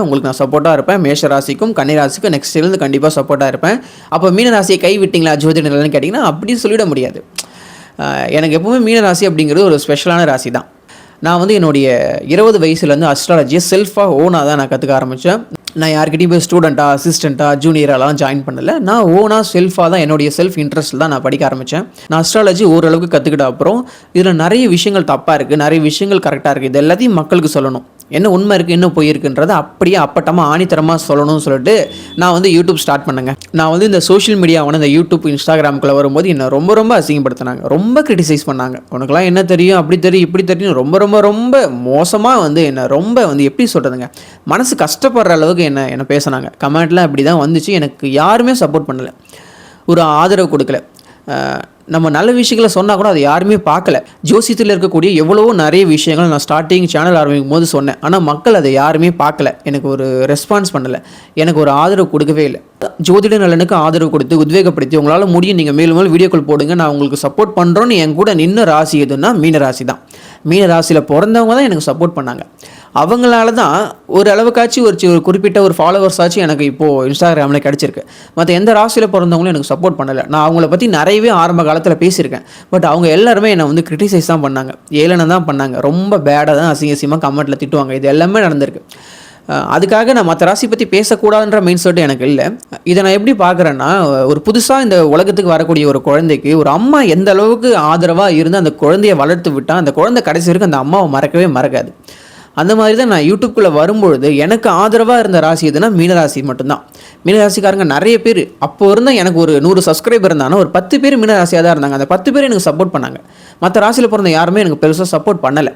உங்களுக்கு நான் சப்போர்ட்டாக இருப்பேன். மேஷ ராசிக்கும் கன்னி ராசிக்கும் நெக்ஸ்ட் இயர்லேருந்து கண்டிப்பாக சப்போர்ட்டாக இருப்பேன். அப்போ மீன ராசியை கை விட்டிங்களா ஜோதிட நிலைன்னு கேட்டிங்கன்னா அப்படி சொல்லிட முடியாது. எனக்கு எப்போவுமே மீன ராசி அப்படிங்கிறது ஒரு ஸ்பெஷலான ராசி தான். நான் வந்து என்னுடைய 20 வயசுலேருந்து அஸ்ட்ராலஜியை செல்ஃபாக ஓனாக தான் நான் கற்றுக்க ஆரம்பித்தேன். நான் யார்கிட்டையும் போய் ஸ்டூடெண்ட்டாக அசிஸ்டண்ட்டாக ஜூனியராலாம் ஜாயின் பண்ணலை. நான் ஓனாக செல்ஃபாக தான் என்னுடைய செல்ஃப் இன்ட்ரெஸ்ட்டில் தான் நான் படிக்க ஆரம்பித்தேன். நான் அஸ்ட்ராலஜி ஓரளவுக்கு கற்றுக்கிட்ட அப்புறம் இதில் நிறைய விஷயங்கள் தப்பாக இருக்குது, நிறைய விஷயங்கள் கரெக்டாக இருக்குது, இது எல்லாத்தையும் மக்களுக்கு சொல்லணும், என்ன உண்மை இருக்குது என்ன பொய் இருக்குன்றதை அப்படியே அப்பட்டமாக ஆணித்தரமாக சொல்லணும்னு சொல்லிட்டு நான் வந்து யூடியூப் ஸ்டார்ட் பண்ணுங்க. நான் வந்து இந்த சோஷியல் மீடியாவான இந்த யூடியூப் இன்ஸ்டாகிராமுக்குள்ளே வரும்போது என்னை ரொம்ப ரொம்ப அசிங்கப்படுத்தினாங்க, ரொம்ப கிரிட்டிசைஸ் பண்ணாங்க. உனக்குலாம் என்ன தெரியும், அப்படி தெரியும் இப்படி தெரியும், ரொம்ப ரொம்ப ரொம்ப மோசமாக வந்து என்னை ரொம்ப வந்து எப்படி சொல்கிறதுங்க, மனசு கஷ்டப்படுற அளவுக்கு என்ன பேசினாங்க. கமெண்ட்லாம் அப்படி தான் வந்துச்சு. எனக்கு யாருமே சப்போர்ட் பண்ணலை, ஒரு ஆதரவு கொடுக்கல. நம்ம நல்ல விஷயங்களை சொன்னால் கூட அதை யாருமே பார்க்கல. ஜோசியத்தில் இருக்கக்கூடிய எவ்வளவோ நிறைய விஷயங்கள் நான் ஸ்டார்டிங் சேனல் ஆரம்பிக்கும் போது சொன்னேன். ஆனால் மக்கள் அதை யாருமே பார்க்கல, எனக்கு ஒரு ரெஸ்பான்ஸ் பண்ணலை, எனக்கு ஒரு ஆதரவு கொடுக்கவே இல்லை. ஜோதிட நலனுக்கு ஆதரவு கொடுத்து உத்வேகப்படுத்தி உங்களால் முடியும், நீங்கள் மேலும் மேலும் வீடியோக்கள் போடுங்க, நான் உங்களுக்கு சப்போர்ட் பண்ணுறோன்னு என் கூட நின்ன ராசி எதுன்னா மீன ராசி தான். மீன ராசியில் பிறந்தவங்க தான் எனக்கு சப்போர்ட் பண்ணாங்க. அவங்களால தான் ஒரு அளவுக்காச்சும் ஒரு குறிப்பிட்ட ஒரு ஃபாலோவர்ஸ் ஆச்சு எனக்கு இப்போது இன்ஸ்டாகிராமில் கிடச்சிருக்கு. மற்ற எந்த ராசியில் பிறந்தவங்களும் எனக்கு சப்போர்ட் பண்ணலை. நான் அவங்கள பற்றி நிறையவே ஆரம்ப காலத்தில் பேசியிருக்கேன். பட் அவங்க எல்லாருமே என்னை வந்து கிரிட்டிசைஸ் தான் பண்ணாங்க, ஏளனம் தான் பண்ணாங்க, ரொம்ப பேடாக தான் அசிங்கமாக கமெண்ட்டில் திட்டுவாங்க. இது எல்லாமே நடந்திருக்கு. அதுக்காக நான் மற்ற ராசி பற்றி பேசக்கூடாதுன்ற மைண்ட் செட் எனக்கு இல்லை. இதை நான் எப்படி பார்க்குறேன்னா, ஒரு புதுசாக இந்த உலகத்துக்கு வரக்கூடிய ஒரு குழந்தைக்கு ஒரு அம்மா எந்த அளவுக்கு ஆதரவாக இருந்து அந்த குழந்தையை வளர்த்து விட்டால் அந்த குழந்தை கடைசி வரைக்கும் அந்த அம்மாவை மறக்கவே மறக்காது. அந்த மாதிரி தான் நான் யூடியூப்குள்ளே வரும்பொழுது எனக்கு ஆதரவாக இருந்த ராசி எதுனா மீனராசி மட்டும்தான். மீனராசிக்காரங்க நிறைய பேர் அப்போ இருந்தால் எனக்கு ஒரு 100 சப்ஸ்கிரைபர் இருந்தாங்கன்னா ஒரு 10 பேர் மீனராசியாக தான் இருந்தாங்க. அந்த 10 பேர் எனக்கு சப்போர்ட் பண்ணாங்க. மற்ற ராசியில் பிறந்த யாருமே எனக்கு பெருசாக சப்போர்ட் பண்ணலை.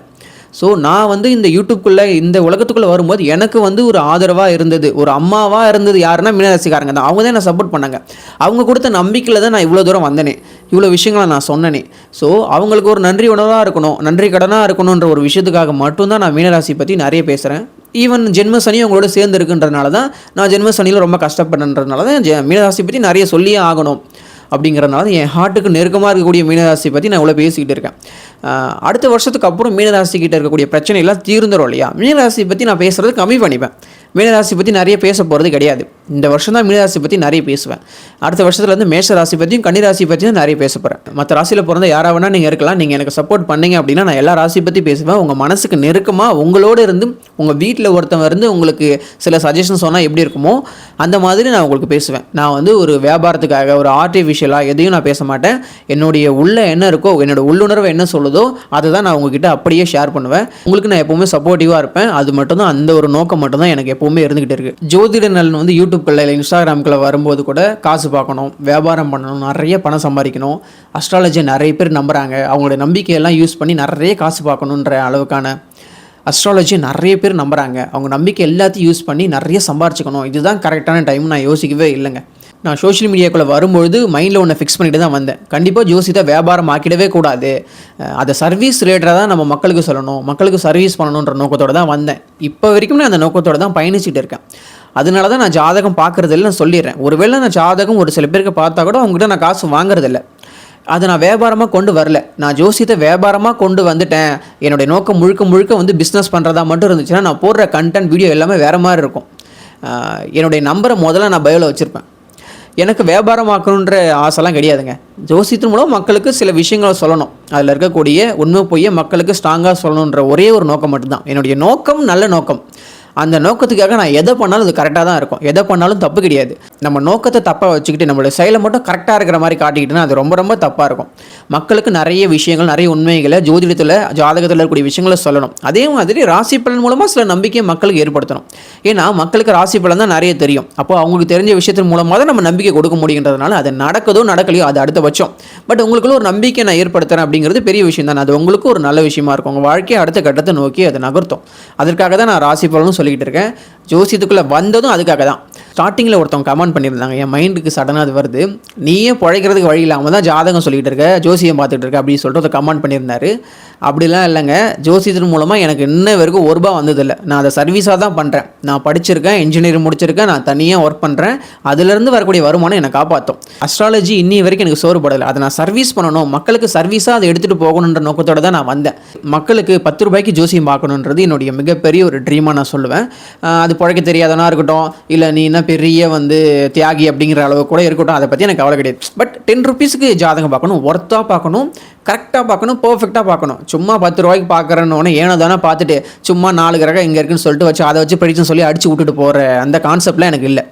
ஸோ நான் வந்து இந்த யூடியூப்குள்ளே இந்த உலகத்துக்குள்ளே வரும்போது எனக்கு வந்து ஒரு ஆதரவாக இருந்தது, ஒரு அம்மாவாக இருந்தது யாருன்னா மீனராசிக்காரங்க தான். அவங்க தான் என்னை சப்போர்ட் பண்ணாங்க. அவங்க கொடுத்த நம்பிக்கையில் தான் நான் இவ்வளோ தூரம் வந்தேனே, இவ்வளோ விஷயங்களை நான் சொன்னேனே. ஸோ அவங்களுக்கு ஒரு நன்றி உணவாக இருக்கணும், நன்றி கடனாக இருக்கணுன்ற ஒரு விஷயத்துக்காக மட்டும்தான் நான் மீனராசி பற்றி நிறைய பேசுகிறேன். ஈவன் ஜென்ம சனி அவங்களோட சேர்ந்து இருக்குன்றதுனால தான் நான் ஜென்ம சனியில் ரொம்ப கஷ்டப்படுறதுனால தான் மீனராசி பற்றி நிறைய சொல்லியே ஆகணும் அப்படிங்கிறதுனால என் ஹார்ட்டுக்கு நெருக்கமாக இருக்கக்கூடிய மீனராசி பற்றி நான் இவ்வளோ பேசிக்கிட்டு இருக்கேன். அடுத்த வருஷத்துக்கு அப்புறம் மீனராசிக்கிட்ட இருக்கக்கூடிய பிரச்சனைலாம் தீர்ந்துடும் இல்லையா. மீனராசி பற்றி நான் பேசுகிறது கம்மி பண்ணிப்பேன். மீனராசி பற்றி நிறைய பேச போகிறது கிடையாது. இந்த வருஷம் தான் மீனராசி பற்றி நிறைய பேசுவேன். அடுத்த வருஷத்துலேருந்து மேஷ ராசி பற்றியும் கன்னி ராசி பற்றியும் நிறைய பேச போகிறேன். மற்ற ராசியில் பிறந்த யாராக வேணால் நீங்கள் இருக்கலாம். நீங்கள் எனக்கு சப்போர்ட் பண்ணீங்க அப்படின்னா நான் எல்லா ராசி பற்றி பேசுவேன். உங்கள் மனசுக்கு நெருக்கமாக உங்களோடு இருந்து உங்கள் வீட்டில் ஒருத்தவங்க இருந்து உங்களுக்கு சில சஜஷன் சொன்னால் எப்படி இருக்குமோ அந்த மாதிரி நான் உங்களுக்கு பேசுவேன். நான் வந்து ஒரு வியாபாரத்துக்காக ஒரு ஆர்டிஃபிஷியலாக எதையும் நான் பேச மாட்டேன். என்னுடைய உள்ள என்ன இருக்கோ, என்னோட உள்ளுணர்வு என்ன சொல்லுதோ அதை தான் நான் உங்ககிட்ட அப்படியே ஷேர் பண்ணுவேன். உங்களுக்கு நான் எப்போவுமே சப்போர்ட்டிவாக இருப்பேன். அது மட்டும்தான், அந்த ஒரு நோக்கம் மட்டும்தான் எனக்கு எப்போவுமே இருந்துகிட்டு இருக்குது. ஜோதிட நலன் வந்து யூடியூப்குள்ளே இல்லை இன்ஸ்டாகிராமுக்குள்ளே வரும்போது கூட காசு பார்க்கணும், வியாபாரம் பண்ணணும், நிறைய பணம் சம்பாதிக்கணும், அஸ்ட்ராலஜி நிறைய பேர் நம்புகிறாங்க, அவங்களோட நம்பிக்கையெல்லாம் யூஸ் பண்ணி நிறைய காசு பார்க்கணுன்ற அளவுக்கான அஸ்ட்ராலஜி நிறைய பேர் நம்புகிறாங்க. அவங்க நம்பிக்கை எல்லாத்தையும் யூஸ் பண்ணி நிறைய சம்பாரிச்சிக்கணும், இதுதான் கரெக்டான டைம் நான் யோசிக்கவே இல்லைங்க. நான் சோஷியல் மீடியாக்குள்ளே வரும்பொழுது மைண்டில் ஒன்று ஃபிக்ஸ் பண்ணிட்டு தான் வந்தேன். கண்டிப்பாக ஜோசியத்தை வியாபாரம் ஆக்கிடவே கூடாது, அதை சர்வீஸ் ரிலேட்டடாக தான் நம்ம மக்களுக்கு சொல்லணும், மக்களுக்கு சர்வீஸ் பண்ணணுன்ற நோக்கத்தோடு தான் வந்தேன். இப்போ வரைக்கும் நான் அந்த நோக்கத்தோடு தான் பயணிச்சுட்டு இருக்கேன். அதனால தான் நான் ஜாதகம் பார்க்குறதில்ல நான் சொல்லிடுறேன். ஒருவேளை நான் ஜாதகம் ஒரு சில பேருக்கு பார்த்தா கூட அவங்ககிட்ட நான் காசு வாங்குறதில்ல. அதை நான் வியாபாரமாக கொண்டு வரல. நான் ஜோசியத்தை வியாபாரமாக கொண்டு வந்துட்டேன். என்னுடைய நோக்கம் முழுக்க வந்து பிஸ்னஸ் பண்ணுறதா மட்டும் இருந்துச்சுன்னா நான் போடுற கண்டென்ட் வீடியோ எல்லாமே வேறு மாதிரி இருக்கும். என்னுடைய நம்பரை முதல்ல நான் பயோவில் வச்சுருப்பேன். எனக்கு வியாபாரமாக்கணுன்ற ஆசைலாம் கிடையாதுங்க. ஜோசியத்தின் மூலம் மக்களுக்கு சில விஷயங்களை சொல்லணும், அதில் இருக்கக்கூடிய உண்மை பொய்யை மக்களுக்கு ஸ்ட்ராங்காக சொல்லணுன்ற ஒரே ஒரு நோக்கம் மட்டும்தான். என்னுடைய நோக்கம் நல்ல நோக்கம். அந்த நோக்கத்துக்காக நான் எதை பண்ணாலும் அது கரெக்டாக தான் இருக்கும், எதை பண்ணாலும் தப்பு கிடையாது. நம்ம நோக்கத்தை தப்பாக வச்சுக்கிட்டு நம்மளுடைய செயலை மட்டும் கரெக்டாக இருக்கிற மாதிரி காட்டிக்கிட்டுனா அது ரொம்ப ரொம்ப தப்பாக இருக்கும். மக்களுக்கு நிறைய விஷயங்கள், நிறைய உண்மைகளை ஜோதிடத்தில் ஜாதகத்தில் இருக்கக்கூடிய விஷயங்களை சொல்லணும். அதே மாதிரி ராசி பலன் மூலமாக சில நம்பிக்கையை மக்களுக்கு ஏற்படுத்தணும். ஏன்னா மக்களுக்கு ராசி பலன் தான் நிறைய தெரியும். அப்போ அவங்களுக்கு தெரிஞ்ச விஷயத்தின் மூலமாக தான் நம்ம நம்பிக்கை கொடுக்க முடியுன்றதுனால அது நடக்குதோ நடக்கலையோ அது அடுத்த பட்சம். பட் உங்களுக்குள்ள ஒரு நம்பிக்கை நான் ஏற்படுத்துகிறேன் அப்படிங்கிறது பெரிய விஷயம் தான். அது உங்களுக்கு ஒரு நல்ல விஷயமா இருக்கும். உங்கள் வாழ்க்கையை அடுத்த கட்டத்தை நோக்கி அதை நகர்த்தும். அதற்காக தான் நான் ராசி பலனும் சொல்லிக்கிட்டு இருக்கேன். ஜோசியத்துக்குள்ளே வந்ததும் அதுக்காக தான். ஸ்டார்டிங்கில் ஒருத்தவங்க கமெண்ட் பண்ணியிருந்தாங்க, என் மைண்டுக்கு சடனாக அது வருது, நீயே பிழைக்கிறதுக்கு வழி இல்லாமல் தான் ஜாதகம் சொல்லிகிட்டு இருக்க, ஜோசியம் பார்த்துட்டு இருக்க அப்படின்னு சொல்லிட்டு ஒரு கமெண்ட் பண்ணியிருந்தாரு. அப்படிலாம் இல்லைங்க. ஜோசியத்தின் மூலமாக எனக்கு இன்ன வரைக்கும் ₹1 வந்ததில்லை. நான் அதை சர்வீஸாக தான் பண்ணுறேன். நான் படிச்சிருக்கேன், இன்ஜினியரிங் முடிச்சிருக்கேன், நான் தனியாக ஒர்க் பண்ணுறேன். அதுலேருந்து வரக்கூடிய வருமானம் என்னை காப்பாற்றும். அஸ்ட்ராலஜி இன்னி வரைக்கும் எனக்கு சோறுபடலை. அதை நான் சர்வீஸ் பண்ணணும், மக்களுக்கு சர்வீஸாக அதை எடுத்துகிட்டு போகணுன்ற நோக்கத்தோடு தான் நான் வந்தேன். மக்களுக்கு ₹10 ஜோசியம் பார்க்கணுன்றது என்னுடைய மிகப்பெரிய ஒரு ட்ரீமாக நான் சொல்லுவேன். அது வந்து பிழைக்க தெரியாதவனா இருக்கட்டும், இல்லை நீ என்ன பெரிய வந்து தியாகி அப்படிங்கிற அளவு கூட இருக்கட்டும், அதை பற்றி எனக்கு கவலை கிடையாது. பட் 10 ருபீஸுக்கு ஜாதகம் பார்க்கணும், ஒர்த்தாக பார்க்கணும், கரெக்டாக பார்க்கணும், பர்ஃபெக்டாக பார்க்கணும். சும்மா 10 ரூபாய்க்கு பார்க்குறேன்னு ஏனோ தானே பார்த்துட்டு சும்மா 4 கிரகம் இங்கே இருக்குன்னு சொல்லிட்டு வச்சு அதை வச்சு படிச்சுன்னு சொல்லி அடிச்சு விட்டுட்டு போகிற அந்த கான்செப்ட்லாம் எனக்கு இல்லை.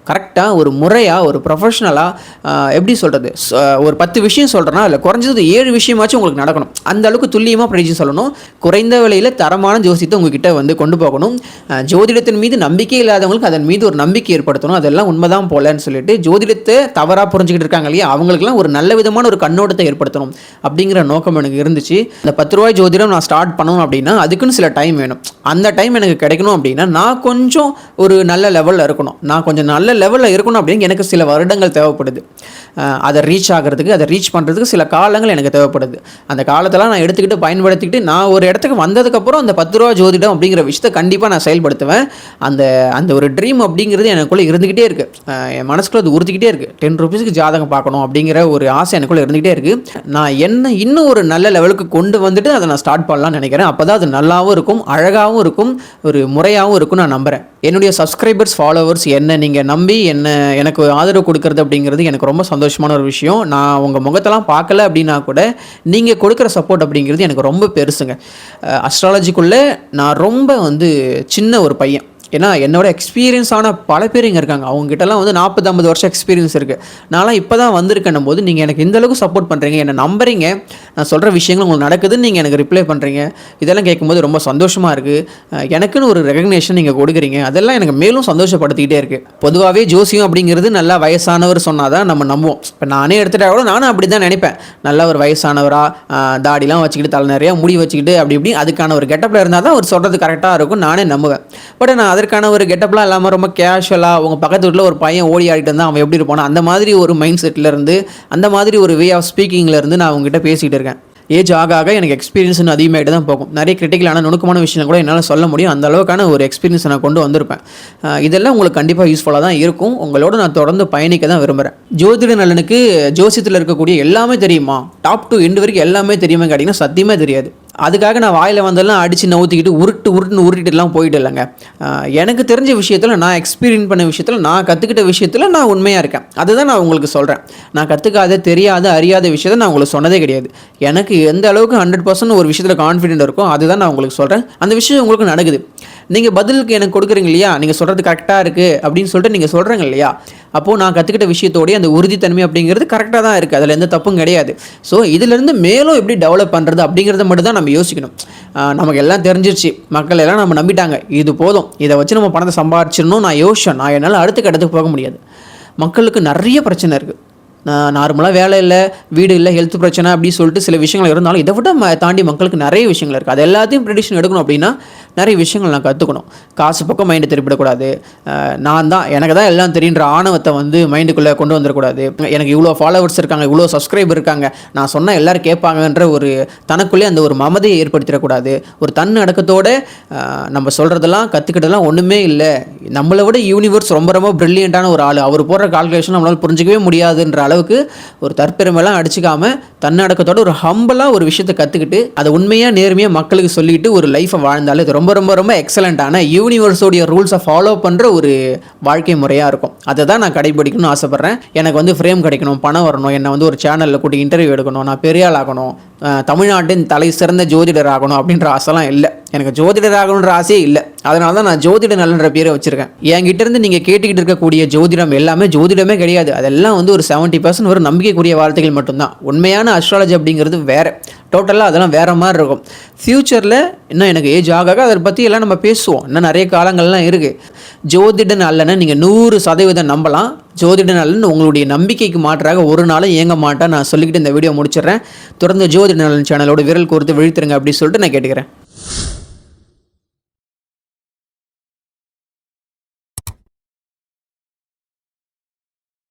கரெக்டாக ஒரு முறையாக ஒரு ப்ரொஃபஷ்னலாக எப்படி சொல்கிறது, ஒரு 10 விஷயம் சொல்கிறேன்னா அதில் குறைஞ்சது 7 விஷயமாச்சும் உங்களுக்கு நடக்கணும். அந்த அளவுக்கு துல்லியமாக படிச்சு சொல்லணும். குறைந்த விலையில் தரமான ஜோசியத்தை உங்ககிட்ட வந்து கொண்டு போகணும். ஜோதிடத்தின் மீது நம்பிக்கை இல்லாதவங்களுக்கு அதன் மீது ஒரு நம்பிக்கை ஏற்படுத்தணும். அதெல்லாம் உண்மைதான் போலன்னு சொல்லிட்டு ஜோதிடத்தை தவறாக புரிஞ்சுக்கிட்டு இருக்காங்க இல்லையா, அவங்களுக்குலாம் ஒரு நல்ல விதமான ஒரு கண்ணோட்டத்தை ஏற்படுத்தணும் அப்படிங்கிற நோக்கம் எனக்கு இருந்துச்சு. இந்த 10 ரூபாய் ஜோதிடம் நான் ஸ்டார்ட் பண்ணணும் அப்படின்னா அதுக்குன்னு சில டைம் வேணும். அந்த டைம் எனக்கு கிடைக்கணும் அப்படின்னா நான் கொஞ்சம் ஒரு நல்ல லெவலில் இருக்கணும். நான் கொஞ்சம் நல்ல லெவலில் இருக்கணும் அப்படின்னு எனக்கு சில வருடங்கள் தேவைப்படுது. அதை ரீச் ஆகிறதுக்கு, அதை ரீச் பண்ணுறதுக்கு சில காலங்கள் எனக்கு தேவைப்படுது. அந்த காலத்தெல்லாம் நான் எடுத்துக்கிட்டு பயன்படுத்திக்கிட்டு நான் ஒரு இடத்துக்கு வந்ததுக்கப்புறம் அந்த 10 ரூபா ஜோதிடம் அப்படிங்கிற விஷயத்தை கண்டிப்பாக நான் செயல்படுத்துவேன். அந்த அந்த ஒரு ட்ரீம் அப்படிங்கிறது எனக்குள்ளே இருந்துக்கிட்டே இருக்குது. என் மனசுக்குள்ள அது உறுத்திக்கிட்டே இருக்குது. 10 ருபீஸுக்கு ஜாதகம் பார்க்கணும் அப்படிங்கிற ஒரு ஆசை எனக்குள்ளே இருந்துக்கிட்டே இருக்குது. நான் என்ன இன்னும் ஒரு நல்ல லெவலுக்கு கொண்டு வந்துட்டு அதை நான் ஸ்டார்ட் பண்ணலாம்னு நினைக்கிறேன். அப்போ தான் அது நல்லாவும் இருக்கும், அழகாகவும் இருக்கும், ஒரு முறையாகவும் இருக்கும் நான் நம்புகிறேன். என்னுடைய சப்ஸ்கிரைபர்ஸ், ஃபாலோவர்ஸ் என்ன நீங்கள் நம்பி எனக்கு ஆதரவு கொடுக்கறது அப்படிங்கிறது எனக்கு ரொம்ப சந்தோஷமான ஒரு விஷயம். நான் உங்கள் முகத்தெல்லாம் பார்க்கல அப்படின்னா கூட நீங்கள் கொடுக்குற சப்போர்ட் அப்படிங்கிறது எனக்கு ரொம்ப பெருசுங்க. அஸ்ட்ராலஜிக்குள்ளே நான் ரொம்ப வந்து சின்ன ஒரு பையன். ஏன்னா என்னோட எக்ஸ்பீரியன்ஸான பல பேர் இங்கே இருக்காங்க. அவங்ககிட்டலாம் வந்து 40-50 வருஷம் எக்ஸ்பீரியன்ஸ் இருக்குது. நான்லாம் இப்போ தான் வந்திருக்கேன்னும் போது நீங்கள் எனக்கு இந்த அளவுக்கு சப்போர்ட் பண்ணுறீங்க, என்னை நம்புறீங்க, நான் சொல்கிற விஷயங்கள் உங்களுக்கு நடக்குதுன்னு நீங்கள் எனக்கு ரிப்ளை பண்ணுறீங்க. இதெல்லாம் கேட்கும்போது ரொம்ப சந்தோஷமாக இருக்குது. எனக்குன்னு ஒரு ரெகக்னேஷன் நீங்கள் கொடுக்குறீங்க. அதெல்லாம் எனக்கு மேலும் சந்தோஷப்படுத்திக்கிட்டே இருக்குது. பொதுவாகவே ஜோசியம் அப்படிங்கிறது நல்லா வயசானவர் சொன்னால் தான் நம்ம நம்புவோம். இப்போ நானே எடுத்துகிட்டா கூட நானும் அப்படி தான் நினைப்பேன். நல்லா ஒரு வயசானவராக தாடிலாம் வச்சுக்கிட்டு, தலை நிறையா முடி வச்சுக்கிட்டு அப்படி இப்படி அதுக்கான ஒரு கெட்டப்பில் இருந்தால் தான் அவர் சொல்கிறது கரெக்டாக இருக்கும் நானே நம்புவேன். பட் நான் அதற்கான ஒரு கெட்டப்லாம் இல்லாமல் ரொம்ப கேஷுவலாக உங்கள் பக்கத்து வீட்டில் ஒரு பையன் ஓடி ஆடிட்டு இருந்தால் அவன் எப்படி இருப்பானோ அந்த மாதிரி ஒரு மைண்ட் செட்டிலேருந்து, அந்த மாதிரி ஒரு வே ஆஃப் ஸ்பீக்கிங்லேருந்து நான் அவங்ககிட்ட பேசிகிட்டு இருக்கேன். ஏஜ் ஆக ஆக எனக்கு எக்ஸ்பீரியன்ஸ் அதிகமாகிட்டு தான் போகும். நிறைய கிரிட்டிக்கலான நுணுக்கமான விஷயங்கள் கூட என்னால் சொல்ல முடியும். அந்த அளவுக்கான ஒரு எக்ஸ்பீரியன்ஸ் நான் கொண்டு வந்திருப்பேன். இதெல்லாம் உங்களுக்கு கண்டிப்பாக யூஸ்ஃபுல்லாக தான் இருக்கும். உங்களோட நான் தொடர்ந்து பயணிக்க தான் விரும்புகிறேன். ஜோதிட நலனுக்கு ஜோசியத்தில் இருக்கக்கூடிய எல்லாமே தெரியுமா, டாப் டு எண்டு வரைக்கும் எல்லாமே தெரியுமா கேட்டிங்கன்னா சத்தியமாக தெரியாது. அதுக்காக நான் வாயில் வந்தெல்லாம் அடித்து நவுத்திக்கிட்டு உருட்டுலாம் போயிட்டு இல்லைங்க. எனக்கு தெரிஞ்ச விஷயத்தில், நான் எக்ஸ்பீரியன்ஸ் பண்ண விஷயத்தில், நான் கற்றுக்கிட்ட விஷயத்தில் நான் உண்மையாக இருக்கேன். அதுதான் நான் உங்களுக்கு சொல்கிறேன். நான் கற்றுக்காத, தெரியாத, அறியாத விஷயத்தை நான் உங்களுக்கு சொன்னதே கிடையாது. எனக்கு எந்த அளவுக்கு 100% ஒரு விஷயத்தில் கான்ஃபிடென்ட் இருக்கும் அதுதான் நான் உங்களுக்கு சொல்கிறேன். அந்த விஷயம் உங்களுக்கு நடக்குது. நீங்கள் பதிலுக்கு எனக்கு கொடுக்குறீங்க இல்லையா, நீங்கள் சொல்கிறது கரெக்டாக இருக்குது அப்படின்னு சொல்லிட்டு நீங்கள் சொல்கிறீங்க இல்லையா, அப்போது நான் கற்றுக்கிட்ட விஷயத்தோடைய அந்த உறுதித்தன்மை அப்படிங்கிறது கரெக்டாக தான் இருக்குது. அதில் எந்த தப்பும் கிடையாது. ஸோ இதிலேருந்து மேலும் எப்படி டெவலப் பண்ணுறது அப்படிங்கிறத மட்டும் தான் நம்ம யோசிக்கணும். நமக்கு எல்லாம் தெரிஞ்சிருச்சு, மக்கள் எல்லாம் நம்ம நம்பிட்டாங்க, இது போதும், இதை வச்சு நம்ம பணத்தை சம்பாதிச்சிடணும் நான் யோசிச்சேன். நான் என்னால் அடுத்த கட்டத்துக்கு போக முடியாது. மக்களுக்கு நிறைய பிரச்சனை இருக்குது. நார்மலாக வேலை இல்லை, வீடு இல்லை, ஹெல்த் பிரச்சனை அப்படின்னு சொல்லிட்டு சில விஷயங்கள் இருந்தாலும் இதை விட தாண்டி மக்களுக்கு நிறைய விஷயங்கள் இருக்குது. அது எல்லாத்தையும் ப்ரெடிக்ஷன் எடுக்கணும் அப்படின்னா நிறைய விஷயங்கள் நான் கற்றுக்கணும். காசு பக்கம் மைண்டை திருப்பிடக்கூடாது. எனக்கு தான் எல்லாம் தெரியுன்ற ஆணவத்தை வந்து மைண்டுக்குள்ளே கொண்டு வந்துடக்கூடாது. எனக்கு இவ்வளோ ஃபாலோவர்ஸ் இருக்காங்க, இவ்வளோ சப்ஸ்கிரைபர் இருக்காங்க, நான் சொன்னால் எல்லோரும் கேட்பாங்கன்ற ஒரு தனக்குள்ளே அந்த ஒரு மமதையை ஏற்படுத்திடக்கூடாது. ஒரு தன்னடக்கத்தோடு நம்ம சொல்கிறதெல்லாம் கற்றுக்கிட்டதெல்லாம் ஒன்றுமே இல்லை, நம்மளை விட யூனிவர்ஸ் ரொம்ப ரொம்ப ப்ரில்லியண்ட்டான ஒரு ஆள், அவர் போடுற கால்குலேஷன் நம்மளால் புரிஞ்சிக்கவே முடியாதுன்ற அளவுக்கு ஒரு தற்பெருமைலாம் அடிச்சுக்காமல் தன்னடக்கத்தோட ஒரு ஹம்பலாக ஒரு விஷயத்தை கற்றுக்கிட்டு அதை உண்மையாக நேர்மையாக மக்களுக்கு சொல்லிட்டு ஒரு லைஃப்பை வாழ்ந்தாலே இது ரொம்ப ரொம்ப ரொம்ப எக்ஸலண்ட்டான யூனிவர்ஸோடைய ரூல்ஸை ஃபாலோ பண்ணுற ஒரு வாழ்க்கை முறையாக இருக்கும். அதை தான் நான் கடைபிடிக்கணும்னு ஆசைப்பட்றேன். எனக்கு வந்து ஃப்ரேம் கிடைக்கணும், பணம் வரணும், என்னை வந்து ஒரு சேனலில் கூட்டி இன்டர்வியூ எடுக்கணும், நான் பெரிய ஆள் ஆகணும், தமிழ்நாட்டின் தலை சிறந்த ஜோதிடர் ஆகணும் அப்படின்ற ஆசைலாம் இல்லை. எனக்கு ஜோதிடர் ஆகணுன்ற ஆசையே இல்லை. அதனால தான் நான் ஜோதிட நலன்ற பேரை வச்சுருக்கேன். என்கிட்ட இருந்து நீங்கள் கேட்டுக்கிட்டு இருக்கக்கூடிய ஜோதிடம் எல்லாமே ஜோதிடமே கிடையாது. அதெல்லாம் வந்து ஒரு 70% ஒரு நம்பிக்கைக்குரிய வார்த்தைகள் மட்டும்தான். உண்மையான அஸ்ட்ராலஜி அப்படிங்கிறது வேறு, டோட்டலாக அதெல்லாம் வேறு மாதிரி இருக்கும். ஃப்யூச்சரில் இன்னும் எனக்கு ஏஜ் ஆக அதை பற்றி எல்லாம் நம்ம பேசுவோம். இன்னும் நிறைய காலங்கள்லாம் இருக்குது. ஜோதிட நலனை நீங்கள் 100% நம்பலாம். ஜோதிட நலன் உங்களுடைய நம்பிக்கைக்கு மாற்றாக ஒரு நாளும் இயங்க மாட்டேன் நான் சொல்லிக்கிட்டு இந்த வீடியோ முடிச்சிடுறேன். தொடர்ந்து ஜோதிட நலன் சேனலோட விரல் கோர்த்து விழித்திருங்க அப்படின்னு சொல்லிட்டு நான் கேட்டுக்கிறேன்.